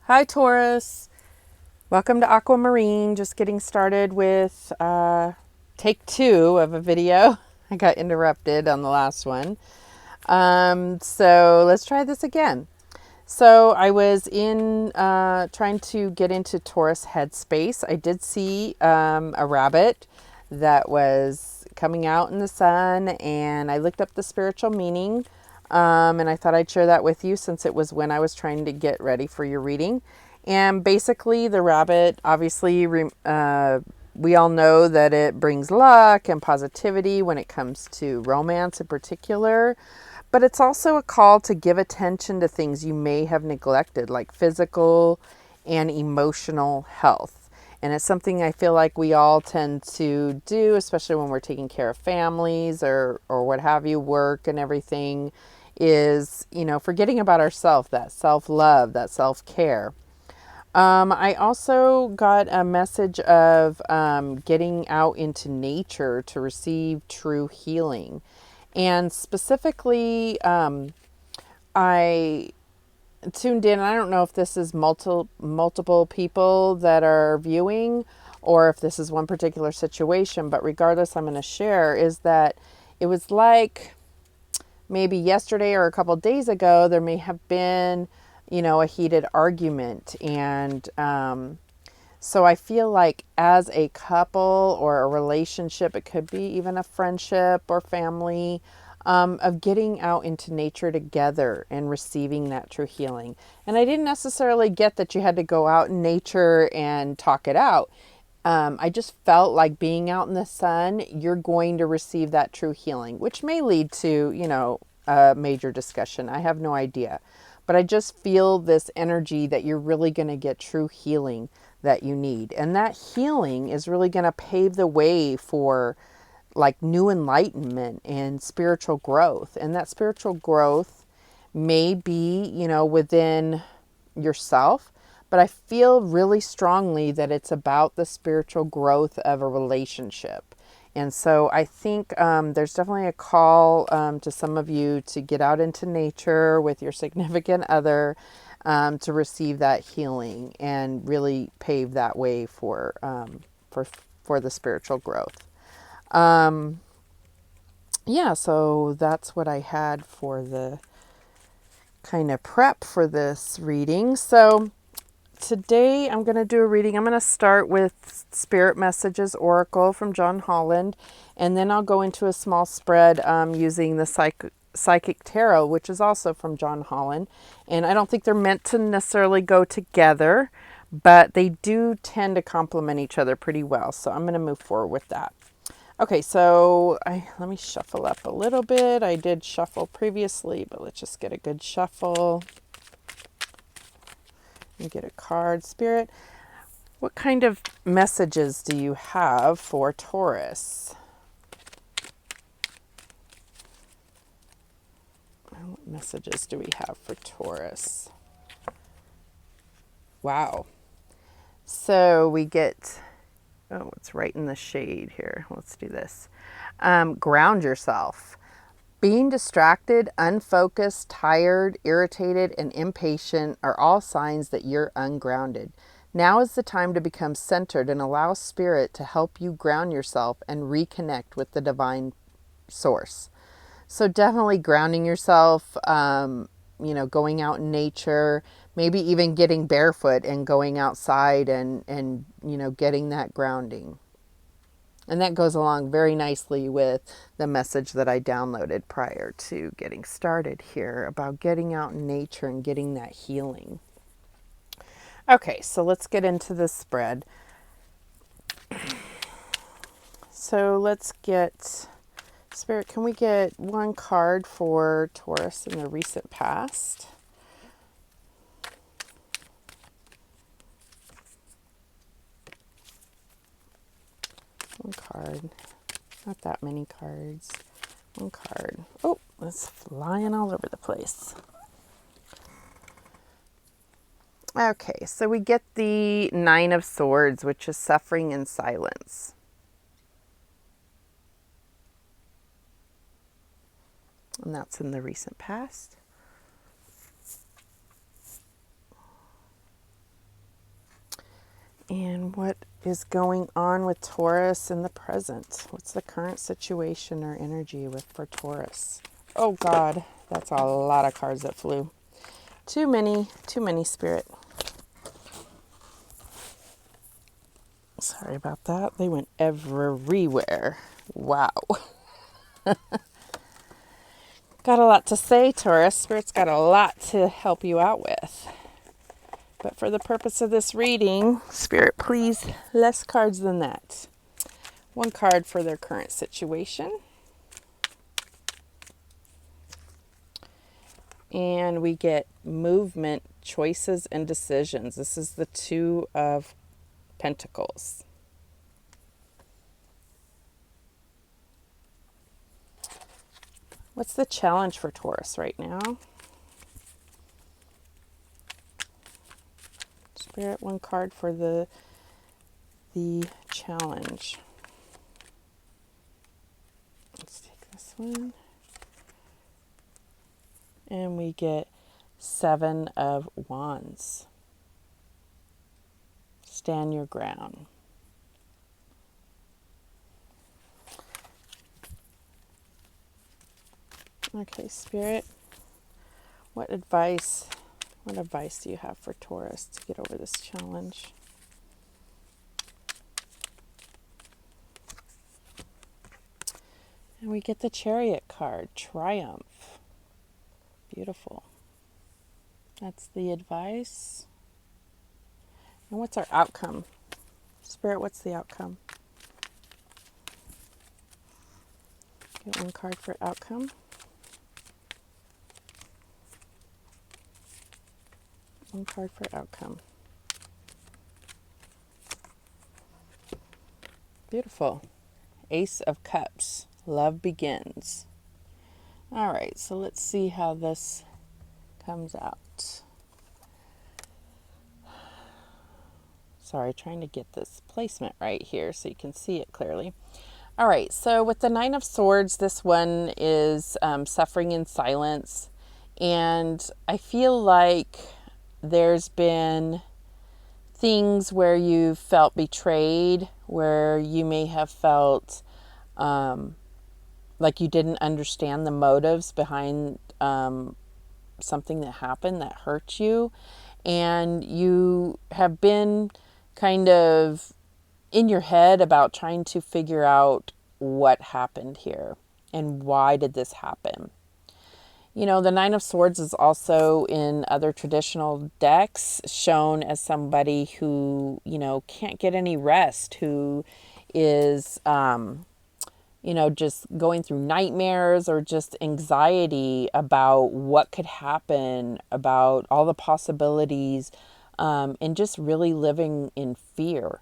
Hi, Taurus. Welcome to Aquamarine. Just getting started with take 2 of a video. I got interrupted on the last one. So let's try this again. So I was in trying to get into Taurus headspace. I did see a rabbit that was coming out in the sun, and I looked up the spiritual meaning. And I thought I'd share that with you since it was when I was trying to get ready for your reading. And basically, the rabbit, obviously, we all know that it brings luck and positivity when it comes to romance in particular. But it's also a call to give attention to things you may have neglected, like physical and emotional health. And it's something I feel like we all tend to do, especially when we're taking care of families or what have you, work and everything, is, forgetting about ourselves, that self-love, that self-care. I also got a message of getting out into nature to receive true healing. And specifically, I tuned in. I don't know if this is multiple people that are viewing or if this is one particular situation, but regardless, I'm going to share is that it was like maybe yesterday or a couple days ago, there may have been, a heated argument. And so I feel like as a couple or a relationship, it could be even a friendship or family, of getting out into nature together and receiving that true healing. And I didn't necessarily get that you had to go out in nature and talk it out. I just felt like being out in the sun, you're going to receive that true healing, which may lead to, a major discussion. I have no idea. But I just feel this energy that you're really going to get true healing that you need. And that healing is really going to pave the way for like new enlightenment and spiritual growth. And that spiritual growth may be, within yourself, but I feel really strongly that it's about the spiritual growth of a relationship. And so I think there's definitely a call to some of you to get out into nature with your significant other, to receive that healing and really pave that way for the spiritual growth. Yeah, so that's what I had for the kind of prep for this reading. So today I'm going to do a reading. I'm going to start with Spirit Messages Oracle from John Holland, and then I'll go into a small spread using the Psychic Tarot, which is also from John Holland. And I don't think they're meant to necessarily go together, but they do tend to complement each other pretty well. So I'm going to move forward with that. Okay, so let me shuffle up a little bit. I did shuffle previously, but let's just get a good shuffle. And get a card. Spirit, what kind of messages do you have for Taurus? What messages do we have for Taurus? Wow. So we get, it's right in the shade here. Let's do this. Ground yourself. Being distracted, unfocused, tired, irritated, and impatient are all signs that you're ungrounded. Now is the time to become centered and allow Spirit to help you ground yourself and reconnect with the divine source. So definitely grounding yourself, going out in nature, maybe even getting barefoot and going outside and getting that grounding. And that goes along very nicely with the message that I downloaded prior to getting started here about getting out in nature and getting that healing. Okay, so let's get into the spread. So let's get, Spirit, can we get one card for Taurus in the recent past? One card. Not that many cards. One card. Oh, it's flying all over the place. Okay, so we get the Nine of Swords, which is suffering in silence. And that's in the recent past. And what is going on with Taurus in the present? What's the current situation or energy for Taurus? Oh God, that's a lot of cards that flew. Too many, Spirit. Sorry about that. They went everywhere. Wow. Got a lot to say, Taurus. Spirit's got a lot to help you out with. But for the purpose of this reading, Spirit, please, less cards than that. One card for their current situation. And we get movement, choices, and decisions. This is the Two of Pentacles. What's the challenge for Taurus right now? Spirit, one card for the challenge. Let's take this one. And we get Seven of Wands. Stand your ground. Okay, Spirit, what advice do you have for Taurus to get over this challenge? And we get the Chariot card, Triumph. Beautiful. That's the advice. And what's our outcome? Spirit, what's the outcome? Get one card for outcome. One card for outcome. Beautiful. Ace of Cups. Love begins. All right, so let's see how this comes out. Sorry, trying to get this placement right here so you can see it clearly. All right, so with the Nine of Swords, this one is suffering in silence. And I feel like there's been things where you felt betrayed, where you may have felt like you didn't understand the motives behind something that happened that hurt you. And you have been kind of in your head about trying to figure out what happened here and why did this happen. You know, the Nine of Swords is also in other traditional decks shown as somebody who, you know, can't get any rest, who is, you know, just going through nightmares or just anxiety about what could happen, about all the possibilities, and just really living in fear.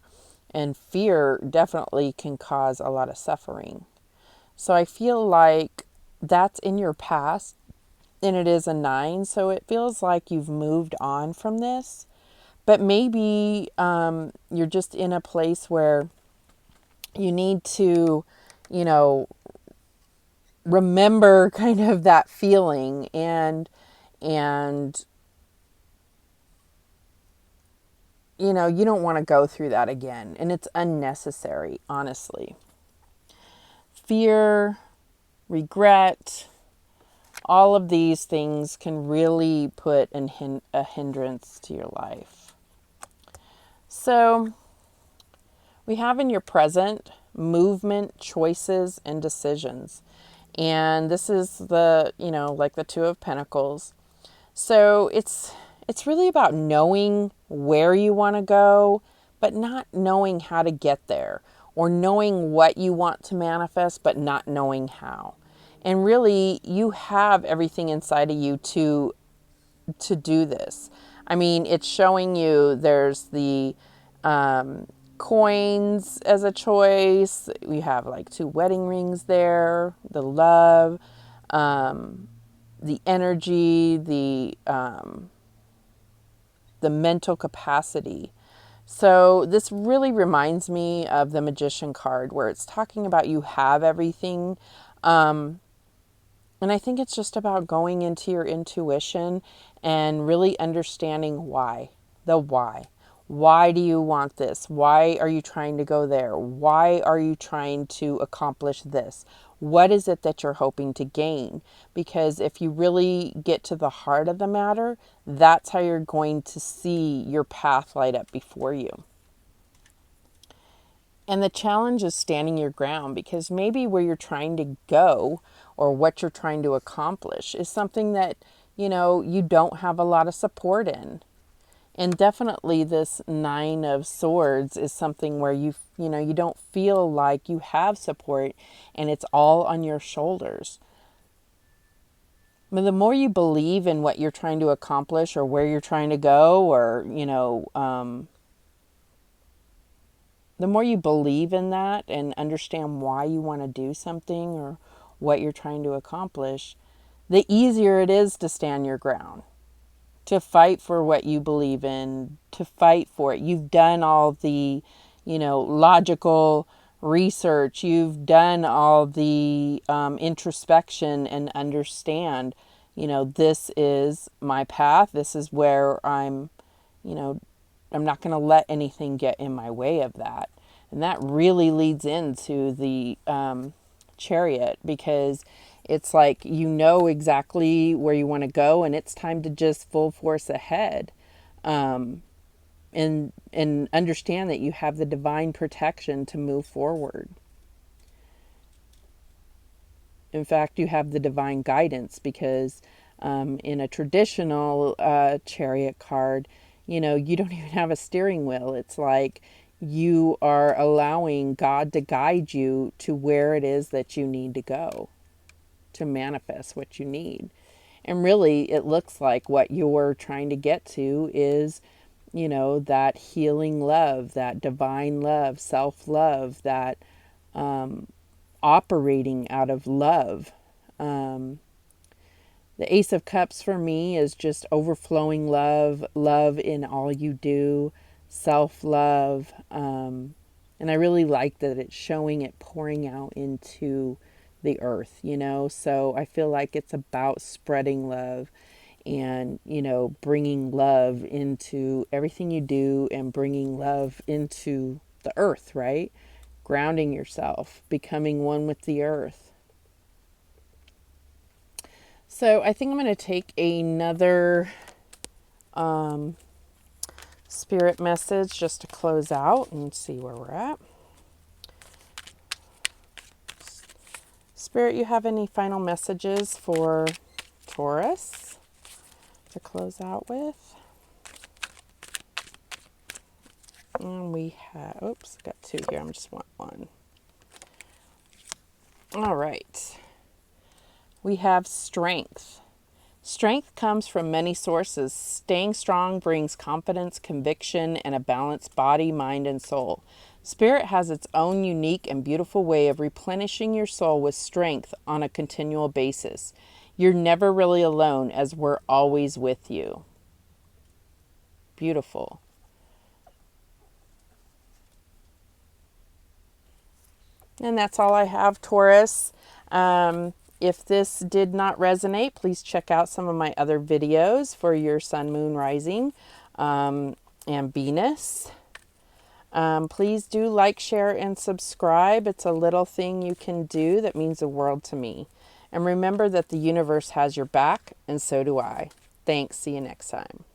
And fear definitely can cause a lot of suffering. So I feel like that's in your past, and it is a 9. So it feels like you've moved on from this. But maybe you're just in a place where you need to, you know, remember kind of that feeling and you know, you don't want to go through that again. And it's unnecessary, honestly. Fear, regret, all of these things can really put a hindrance to your life. So we have in your present movement, choices, and decisions. And this is the, you know, like the Two of Pentacles. So it's really about knowing where you want to go, but not knowing how to get there, or knowing what you want to manifest, but not knowing how. And really, you have everything inside of you to do this. I mean, it's showing you there's the coins as a choice. We have like 2 wedding rings there, the love, the energy, the mental capacity. So this really reminds me of the Magician card, where it's talking about you have everything. And I think it's just about going into your intuition and really understanding why, the why. Why do you want this? Why are you trying to go there? Why are you trying to accomplish this? What is it that you're hoping to gain? Because if you really get to the heart of the matter, that's how you're going to see your path light up before you. And the challenge is standing your ground, because maybe where you're trying to go or what you're trying to accomplish is something that, you don't have a lot of support in. And definitely this Nine of Swords is something where you don't feel like you have support and it's all on your shoulders. But the more you believe in what you're trying to accomplish or where you're trying to go, or, the more you believe in that and understand why you want to do something or what you're trying to accomplish, the easier it is to stand your ground, to fight for what you believe in, to fight for it. You've done all the, logical research. You've done all the introspection and understand, this is my path. This is where I'm not going to let anything get in my way of that. And that really leads into the Chariot, because it's like exactly where you want to go, and it's time to just full force ahead, and understand that you have the divine protection to move forward. In fact, you have the divine guidance, because in a traditional Chariot card, you don't even have a steering wheel. It's like you are allowing God to guide you to where it is that you need to go to manifest what you need. And really, it looks like what you're trying to get to is, that healing love, that divine love, self-love, that operating out of love. The Ace of Cups for me is just overflowing love, love in all you do, self-love. And I really like that it's showing it pouring out into the earth, So I feel like it's about spreading love and, bringing love into everything you do and bringing love into the earth, right? Grounding yourself, becoming one with the earth. So I think I'm going to take another spirit message just to close out and see where we're at. Spirit, you have any final messages for Taurus to close out with? And we have, oops, got two here. I just want one. All right. We have strength. Strength comes from many sources. Staying strong brings confidence, conviction, and a balanced body, mind, and soul. Spirit has its own unique and beautiful way of replenishing your soul with strength on a continual basis. You're never really alone, as we're always with you. Beautiful. And that's all I have, Taurus. If this did not resonate, please check out some of my other videos for your sun, moon, rising, and Venus. Please do like, share, and subscribe. It's a little thing you can do that means the world to me. And remember that the universe has your back, and so do I. Thanks. See you next time.